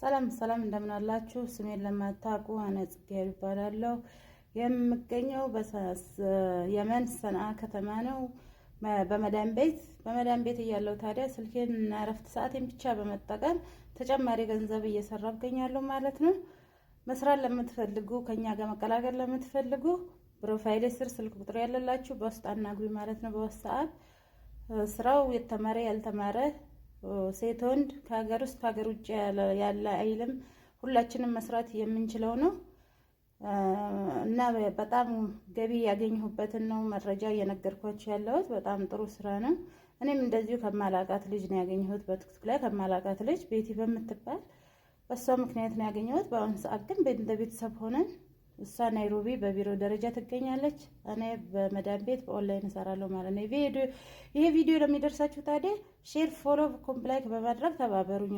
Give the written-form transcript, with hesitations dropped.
ሰላም እንደምን አላችሁ? ስሜን ለማታውቁ አነጽጌ ይባላለሁ። የምገኘው የመን ሰንዓ ከተማ ነው። በመዳን ቤት እያለሁ ታዲያ ስልኬን እና እረፍት ሰዓቴን ብቻ በመጠቀም ተጨማሪ ገንዘብ እየሰራሁ እገኛለሁ ማለት ነው። መስራት ለምትፈልጉ ከኛ ጋር መቀላቀል ለምትፈልጉ ፕሮፋይል ስር ስልክ ቁጥር ያለላችሁ በውስጥ አናግሩኝ ማለት ነው። በWhatsApp ስራው የተማረ ያልተማረ ሴት ወንድ ከሀገር ውስጥ ከሀገር ውጭ ያለ አይልም፣ ሁላችንም መስራት የምንችለው ነው እና በጣም ገቢ ያገኘሁበትን ነው መረጃ እየነገርኳችሁ ያለሁት። በጣም ጥሩ ስራ ነው። እኔም እንደዚሁ ከማላቃት ልጅ ነው ያገኘሁት። በቲክቶክ ላይ ከማላቃት ልጅ ቤቲ በምትባል በሷ ምክንያት ነው ያገኘሁት። በአሁኑ ሰዓት ግን እንደ ቤተሰብ ሆነን እሷ ናይሮቢ በቢሮ ደረጃ ትገኛለች። እኔ በመዳን ቤት በኦንላይን እሰራለሁ ማለት ነው። ይሄ ቪዲዮ ለሚደርሳችሁ ታዲያ ሼር፣ ፎሎ፣ ኮምፕላይክ በማድረግ ተባበሩኝ።